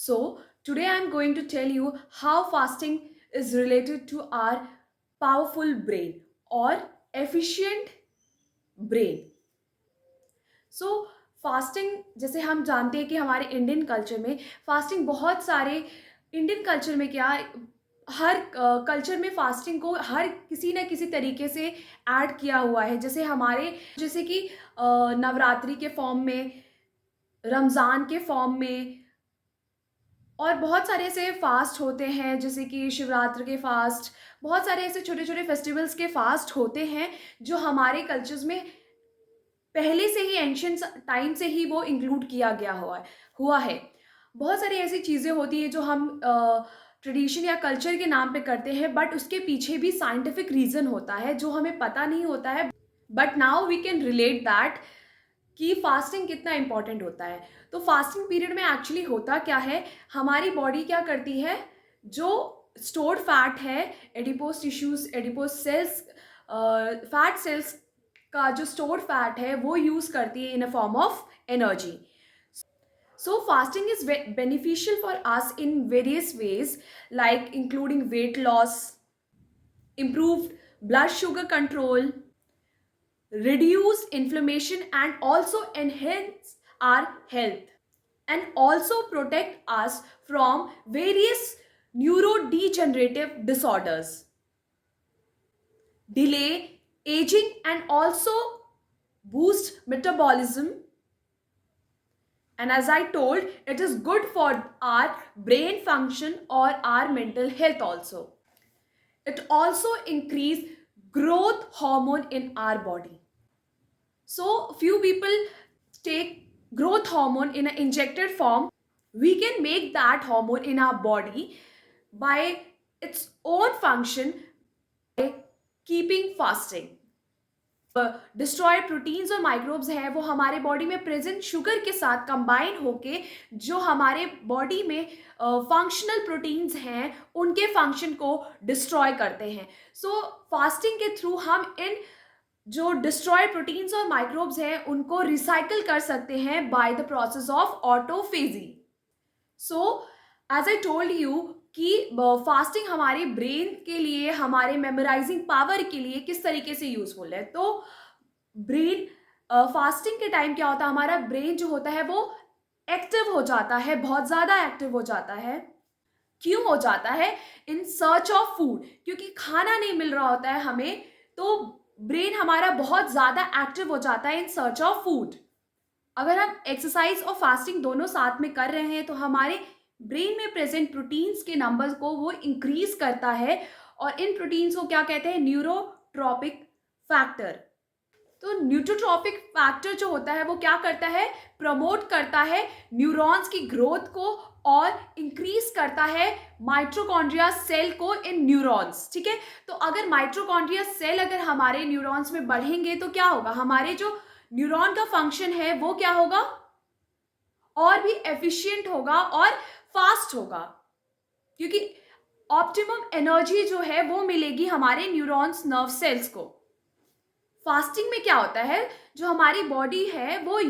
So, today I am going to tell you how fasting is related to our powerful brain or efficient brain. So fasting जैसे हम जानते हैं कि हमारे Indian culture में fasting बहुत सारे इंडियन कल्चर में क्या हर कल्चर में फास्टिंग को हर किसी न किसी तरीके से ऐड किया हुआ है जैसे कि नवरात्रि के फॉर्म में, रमज़ान के फॉर्म में और बहुत सारे ऐसे फास्ट होते हैं जैसे कि शिवरात्रि के फास्ट। बहुत सारे ऐसे छोटे छोटे फेस्टिवल्स के फास्ट होते हैं जो हमारे कल्चर्स में पहले से ही एंशियंट टाइम से ही वो इंक्लूड किया गया हुआ है। बहुत सारी ऐसी चीज़ें होती हैं जो हम ट्रेडिशन या कल्चर के नाम पे करते हैं, बट उसके पीछे भी साइंटिफिक रीज़न होता है जो हमें पता नहीं होता है। But now we can relate that कि फास्टिंग कितना इंपॉर्टेंट होता है। तो फास्टिंग पीरियड में एक्चुअली होता क्या है, हमारी बॉडी क्या करती है, जो स्टोर्ड फैट है, adipose tissues, adipose cells, fat cells का जो स्टोर्ड फैट है वो यूज़ करती है in a form of energy. So fasting is beneficial for us in various ways, like including weight loss, improved blood sugar control, reduce inflammation, and also enhance our health, and also protect us from various neurodegenerative disorders, delay aging, and also boost metabolism. And as I told, it is good for our brain function or our mental health also. It also increase growth hormone in our body. So few people take growth hormone in an injected form. We can make that hormone in our body by its own function by keeping fasting. Destroyed proteins और microbes हैं वो हमारे body में present sugar के साथ combine होके जो हमारे बॉडी में फंक्शनल प्रोटीन्स हैं उनके फंक्शन को डिस्ट्रॉय करते हैं। सो फास्टिंग के थ्रू हम इन जो डिस्ट्रॉयड प्रोटीन्स और माइक्रोब्स हैं उनको रिसाइकल कर सकते हैं by the process of autophagy. So as I told you कि फास्टिंग हमारे ब्रेन के लिए, हमारे मेमोराइजिंग पावर के लिए किस तरीके से यूजफुल है। तो ब्रेन फास्टिंग के टाइम क्या होता है, हमारा ब्रेन जो होता है वो एक्टिव हो जाता है, बहुत ज़्यादा एक्टिव हो जाता है। क्यों हो जाता है? इन सर्च ऑफ फूड, क्योंकि खाना नहीं मिल रहा होता है हमें, तो ब्रेन हमारा बहुत ज़्यादा एक्टिव हो जाता है इन सर्च ऑफ फूड। अगर हम एक्सरसाइज और फास्टिंग दोनों साथ में कर रहे हैं तो हमारे ब्रेन में प्रेजेंट प्रोटीन्स के नंबर्स को वो इंक्रीज करता है, और इन प्रोटीन्स को क्या कहते हैं? Neurotrophic factor. तो न्यूरोट्रॉपिक फैक्टर जो होता है वो क्या करता है? प्रमोट करता है न्यूरॉन्स की ग्रोथ को और इंक्रीज करता है माइटोकॉन्ड्रिया सेल को इन न्यूरॉन्स। ठीक है, तो अगर माइटोकॉन्ड्रिया सेल अगर हमारे न्यूरॉन्स में बढ़ेंगे तो क्या होगा? हमारे जो न्यूरॉन का फंक्शन है वो क्या होगा? और भी एफिशिएंट होगा और फास्ट होगा, क्योंकि ऑप्टिमम एनर्जी जो है वो मिलेगी हमारे न्यूरॉन्स, नर्व सेल्स को। फास्टिंग में क्या होता है, जो हमारी बॉडी है वो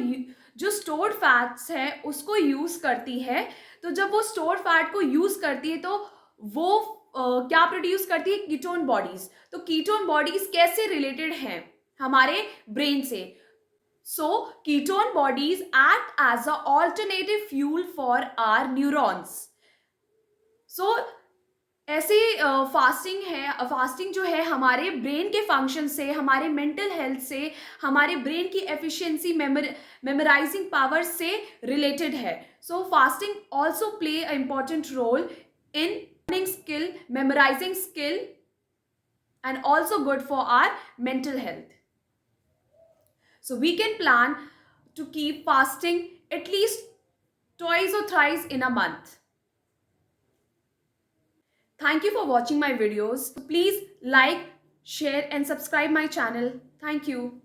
जो स्टोर्ड फैट्स है उसको यूज करती है। तो जब वो स्टोर्ड फैट को यूज करती है तो वो क्या प्रोड्यूस करती है? Ketone bodies. तो कीटोन बॉडीज कैसे रिलेटेड हैं हमारे ब्रेन से? So, ketone bodies act as a alternative fuel for our neurons. So, ऐसे फास्टिंग जो है हमारे ब्रेन के फंक्शन से, हमारे मेंटल हेल्थ से, हमारे ब्रेन की एफिशिएंसी, मेमोराइजिंग पावर से रिलेटेड है। So fasting also play a important role in learning skill, memorising skill, and also good for our mental health. So we can plan to keep fasting at least twice or thrice in a month. Thank you for watching my videos. Please like, share and subscribe my channel. Thank you.